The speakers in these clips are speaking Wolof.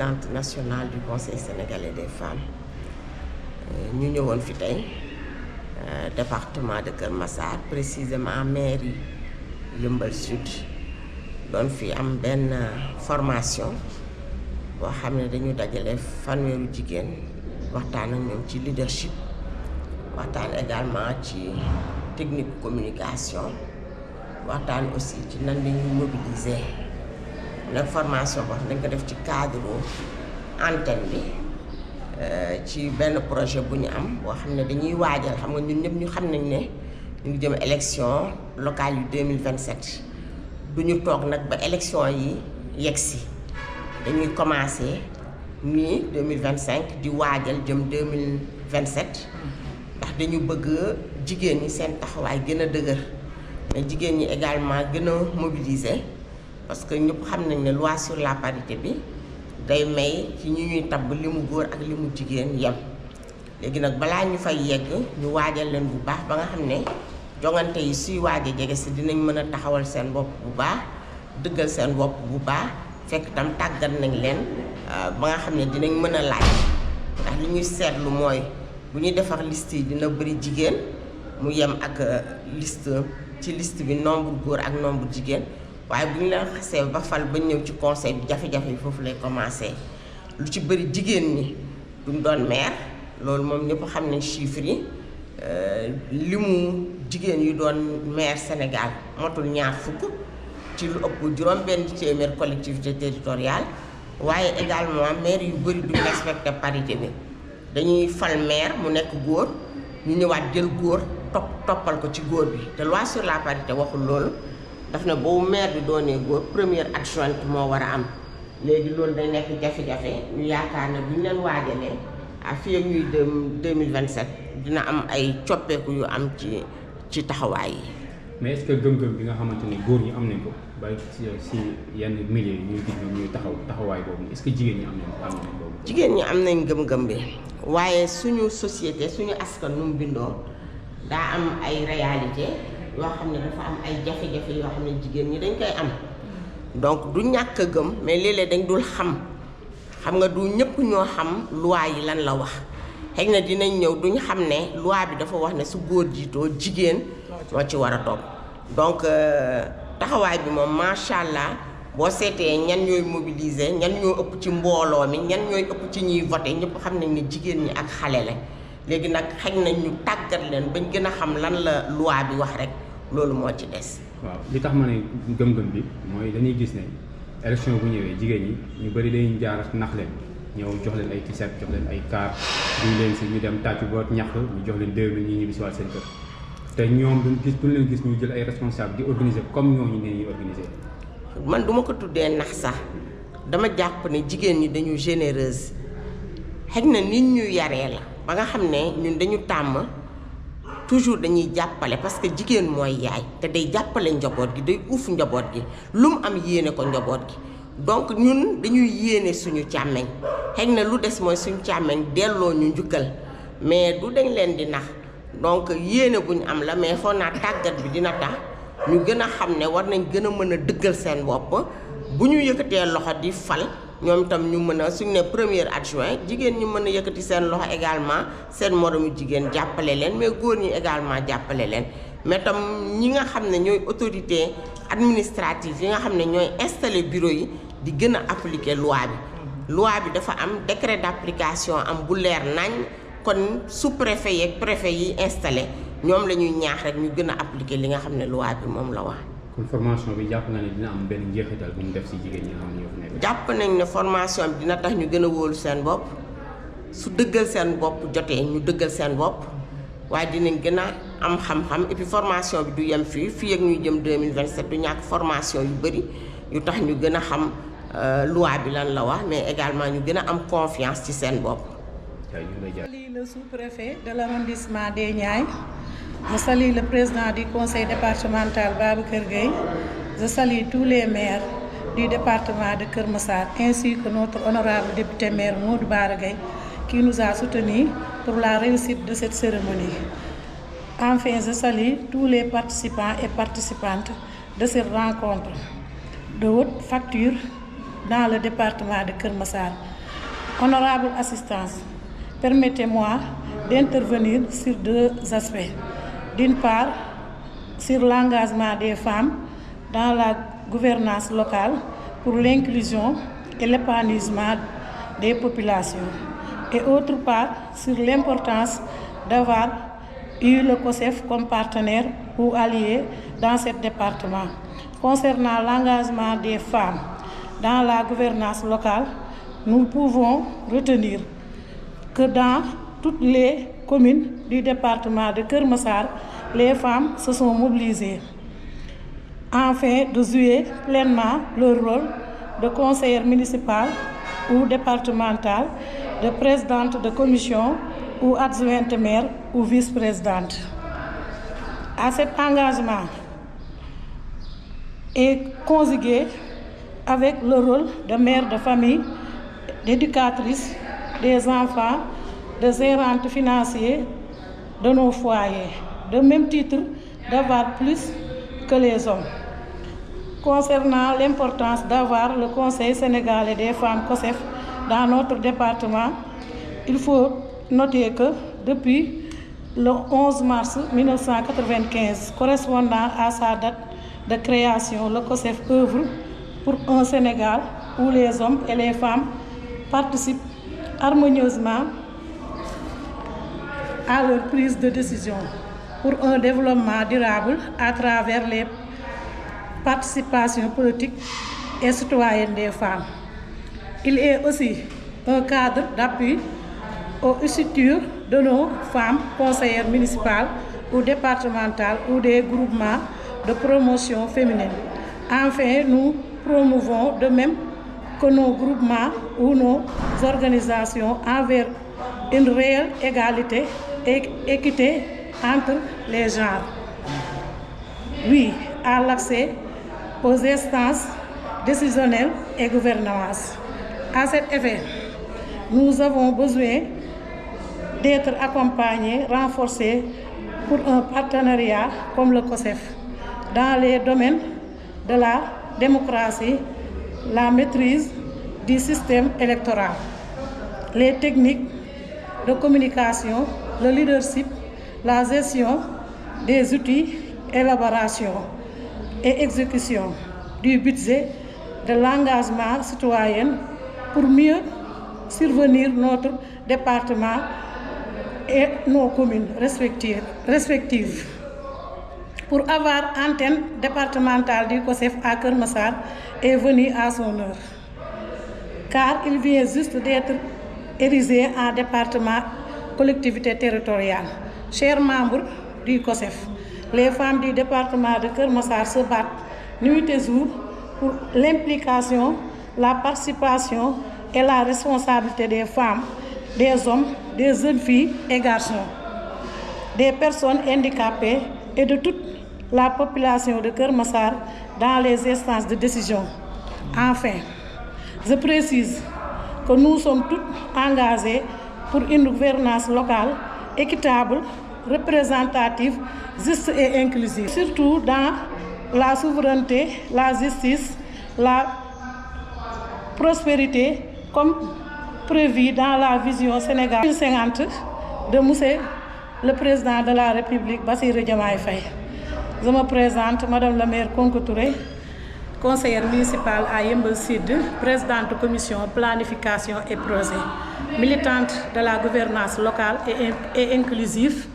présidente nationale du Conseil sénégalais des femmes. Ñu ñëwoon fi tey département de Kër Massar, précisément mairie Yeumbeul Sud, doon fi am benn formation boo xam ne dañu dajale fanweeru jigéen waxtaan ak ñoom ci leadership, waxtaan également ci technique communication, waxtaan aussi ci nan la ñuy mobiliser. Nag formation boo xam ne dañ ko def ci cadre antenne bi ci benn projet bu ñu am boo xam ne dañuy waajal, xam nga ñun ñëpp ñu xam nañ ne ñu ngi jëm élection locale yu 2027. du ñu toog nag ba élection yi yegg si, dañuy commencer nii 2025 di waajal jëm 2027 ndax dañu bëgg jigéen ñi seen taxawaay gën a dëgër, mais jigéen ñi également gën a mobiliser, parce que ñëpp xam nañ ne loi sur la parité bi day may ci ñi ñuy tabb li mu góor ak li mu jigéen yem. léegi nag balaa ñu fay yegg ñu waajal leen bu baax ba nga xam ne jongante yi suy waaj a jege si dinañ mën a taxawal seen bopp bu baax, dëggal seen bopp bu baax, fekk tam tàggat nañ leen ba nga xam ne dinañ mën a laaj. ndax li ñuy seetlu mooy bu ñuy defar liste yi dina bëri jigéen mu yem ak liste ci liste bi nombre góor ak nombre jigéen, waaye bu ñu leen xasee ba fal ba ñëw ci conseil bi jafe-jafe yi foofu lay commencé. lu ci bëri jigéen ñi duñ doon maire, loolu moom ñëpp xam nañ chiffres yi. li mu jigéen yu doon maire Sénégal motul ñaar fukk ci lu ëpp juróom-benn téeméer collectivité territoriale, waaye également maire yu bëri duñ respecté parité bi. dañuy fal maire mu nekk góor, ñu ñëwaat jël góor toppal ko ci góor bi, te loi sur la parité waxul loolu. daf ne boobu maire bi doonee góor première adjointe moo war a am. léegi loolu day nekk jafe-jafe, ñu yaakaar ne bu ñu leen waajalee fii ak ñuy 2027 dina am ay coppeeku yu am ci taxawaay yi. mais est-ce que gëm-gëm bi nga xamante ni góor ñi am nañ ko ba si yenn milieu yi ñuy gis ñuy taxawaay boobu, est-ce que jigéen ñi am nañ boobu? jigéen ñi am nañ gëm-gëm bi, waaye suñu société suñu askan nu mu bindoo daa am ay réalité yoo xam ne dafa am ay jafe-jafe yoo xam ne jigéen ñi dañ koy am. donc du ñàkk a gëm, mais léeg-léeg dañ dul xam nga du ñëpp ñoo xam loi yi lan la wax. xëy na dinañ ñëw duñ xam ne loi bi dafa wax ne su góor jiitoo jigéen moo ci war a topp. donc taxawaay bi moom macha allah boo seetee ñan ñooy mobiliser, ñan ñoo ëpp ci mbooloo mi, ñan ñooy ëpp ci ñuy voté, ñëpp xam nañ ne jigéen ñi ak xale la. léegi nag xëy na ñu tàggat leen bañ gën a xam lan la loi bi wax rek, loolu moo ci des. waaw li tax ma ne gëm-gëm bi mooy dañuy gis ne élection bu ñëwee jigéen ñi ñu bëri dañuy jaar nax leen, ñëw jox leen ay t-shirt, jox leen ay car, duñ leen si ñu dem tàccu boot ñax ñu jox leen 2000 ñi ñibbi si waat seen kër. te ñoom duñ leen gis ñu jël ay responsable di organiser comme ñooñu ne ñuy organiser. man duma ko tuddee nax sax, dama jàpp ne jigéen ñi dañu généreuse. xëy na nit ñu yaree la ba nga xam ne ñun dañu tàmm toujours dañuy jàppale, parce que jigéen mooy yaay te day jàppale njaboot gi, day uuf njaboot gi, lu mu am yéene ko njaboot gi. donc ñun dañuy yéene suñu càmmeñ, xëy na lu des mooy suñu càmmeñ delloo ñu njukkal, mais du dañ leen di nax. donc yéene bu ñu am la, mais foog naa tàggat bi dina tax ñu gën a xam ne war nañ gën a mën a dëggal seen bopp. bu ñu yëkkatee loxo di fal ñoom itam ñu mën a suñu ne premier adjoint jigéen ñu mën a yëkkati seen loxo également seen moromu jigéen jàppale leen, mais góor ñi également jàppale leen. mais tam ñi nga xam ne ñooy autorité administrative yi nga xam ne ñooy installé bureau yi di gën a appliquer loi bi. loi bi dafa am décret d'application am bu leer nañ, kon sous-préfet yeeg préfet yi installé ñoom la ñuy ñaax rek ñu gën a appliquer li nga xam ne loi bi moom la wax. kon formation bi jàpp na ne dina am benn njeexital bu mu def ci jigéen ñi nga xam ne ñoo fi nekk. jàpp nañ ne formation bi dina tax ñu gën a wóolu seen bopp, su dëggal seen bopp jotee ñu dëggal seen bopp, waaye dinañ gën a am xam-xam. et puis formation bi du yem fii ak ñuy jëm 2027 du ñàkk formation yu bëri yu tax ñu gën a xam loi bi lan la wax, mais également ñu gën a am confiance ci seen bopp. Je salue le sous-préfet de l'arrondissement des Niayes. Je salue le président du conseil départemental Babacar Gueye. Je salue tous les maires du département de Keur Massar ainsi que notre honorable député maire Modou Bara Gueye qui nous a soutenus pour la réussite de cette cérémonie. Enfin, je salue tous les participants et participantes de cette rencontre de haute facture dans le département de Keur Massar. Honorable assistance, permettez-moi d'intervenir sur deux aspects. D'une part, sur l'engagement des femmes dans la gouvernance locale pour l'inclusion et l'épanouissement des populations. Et autre part, sur l'importance d'avoir eu le COSEF comme partenaire ou allié dans ce département. Concernant l'engagement des femmes dans la gouvernance locale, nous pouvons retenir que dans toutes les communes du département de Keur Massar, les femmes se sont mobilisées afin de jouer pleinement leur rôle de conseillère municipale ou départementale, de présidente de commission ou adjointe maire ou vice-présidente. À cet engagement est conjugué avec le rôle de mère de famille, d'éducatrice des enfants, de gérante financière de nos foyers, de même titre d'avoir plus que les hommes. Concernant l'importance d'avoir le Conseil sénégalais des femmes COSEF dans notre département, il faut noter que depuis le 11 mars 1995, correspondant à sa date de création, le COSEF œuvre pour un Sénégal où les hommes et les femmes participent harmonieusement à leur prise de décision pour un développement durable à travers les participations politiques et citoyennes des femmes. Il est aussi un cadre d'appui aux structures de nos femmes conseillères municipales ou départementales ou des groupements de promotion féminine. Enfin, nous promouvons de même que nos groupements ou nos organisations envers une réelle égalité et équité entre les genres. Oui, à l'accès aux instances décisionnelles et gouvernance. À cet effet, nous avons besoin d'être accompagnés, renforcés pour un partenariat comme le COSEF dans les domaines de la démocratie, la maîtrise du système électoral, les techniques de communication, le leadership, la gestion des outils, élaboration et exécution du budget de l'engagement citoyen pour mieux survenir notre département et nos communes respectives. Pour avoir antenne départementale du COSEF à Keur Massar est venu à son heure, car il vient juste d'être érigé en département collectivité territoriale. Chers membres du COSEF, les femmes du département de Keur Massar se battent nuit et jour pour l'implication, la participation et la responsabilité des femmes, des hommes, des jeunes filles et garçons, des personnes handicapées et de toute la population de Keur Massar dans les instances de décision. Enfin, je précise que nous sommes tous engagés pour une gouvernance locale équitable, représentative, juste et inclusive, surtout dans la souveraineté, la justice, la prospérité, comme prévu dans la vision Sénégal 2050 de Monsieur le Président de la République, Bassirou Diomaye Faye. Je me présente, Madame la maire Konko Touré, conseillère municipale à Yeumbeul Sud, présidente de commission planification et projet, militante de la gouvernance locale et inclusive,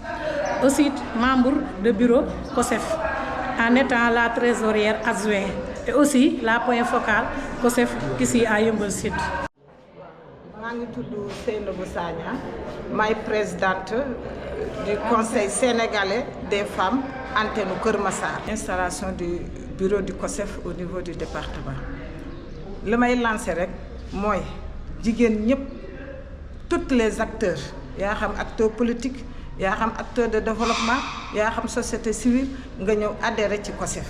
aussi membre de bureau COSEF, en étant la trésorière adjointe et aussi la point focal COSEF ici à Yeumbeul Sud. Je suis Seynabou Sagna, maay présidente du Conseil sénégalais des femmes antenne Keur Massar. Installation du bureau du COSEF au niveau du département. Le may lancé rek mooy jigéen ñëpp, tous les acteurs, yaa xam acteurs politiques, yaa xam acteurs de développement, yaa xam société civile, nga ñëw adhérer ci COSEF.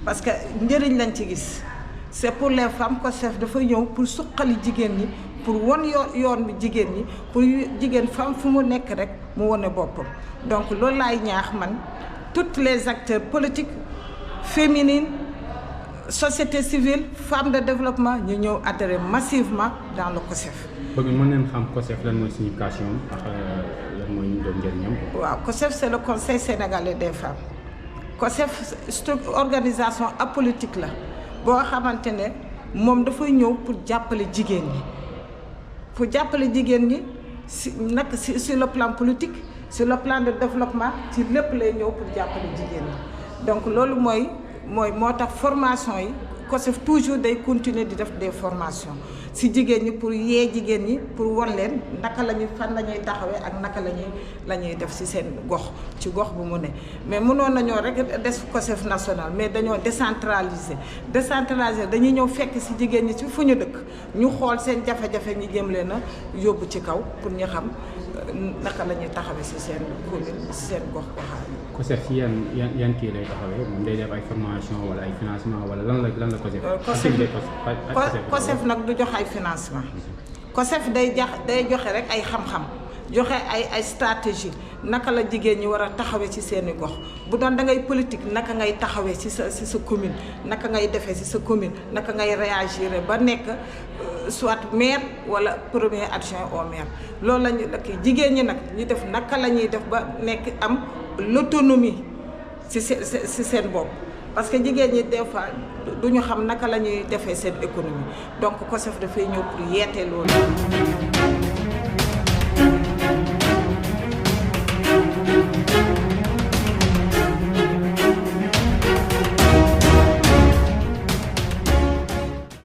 Parce que njëriñ lañ ci gis. C'est pour les femmes COSEF dafa ñëw pour suqali jigéen ñi, pour won yoon bi jigéen ñi, pour jigéen femme fu mu nekk rek mu wone boppam. Donc loolu laay ñaax man tous les acteurs politiques, féminines, société civile femmes de développement ñu ñëw adhérer massivement dans le COSEF. bëgg mën nañ xam COSEF lan mooy signification ak lan mooy ñu doon njëriñam. waaw COSEF c'est le conseil sénégalais des femmes COSEF organisation apolitique la boo xamante ne moom dafay ñëw pour jàppale jigéen ñi sur le plan politique sur le plan de développement ci lépp lay ñëw pour jàppale jigéen ñi donc loolu moo tax formation yi COSEF toujours day continuer di def des formations si jigéen ñi pour yee jigéen ñi pour won leen naka fan la ñuy taxawee ak naka la ñuy def si seen gox ci gox bu mu ne mais mënoon nañoo rek des COSEF national mais dañoo décentraliser dañuy ñëw fekk si jigéen ñi ci fu ñu dëkk ñu xool seen jafe-jafe ñi jëm leen a yóbbu ci kaw pour ñu xam naka la ñuy taxawee si seen commune si seen gox goxaan. COSEF ci yan kii lay taxawee moom day def ay formation wala ay financement wala lan la COSEF. COSEF nag du joxe ay financement COSEF day joxe rek ay xam-xam joxe ay stratégie naka la jigéen ñi war a taxawee ci seeni gox bu doon da ngay politique naka ngay taxawee ci sa commune naka ngay defee ci sa commune naka ngay réagir ba nekk soit maire wala premier adjoint au maire loolu lañu jigéen ñi nag ñu def naka la ñuy def ba nekk am l'autonomie ci seen bopp parce que jigéen ñi des fois du ñu xam naka la ñuy defee seen économie donc COSEF dafay ñëw pour yeete loolu.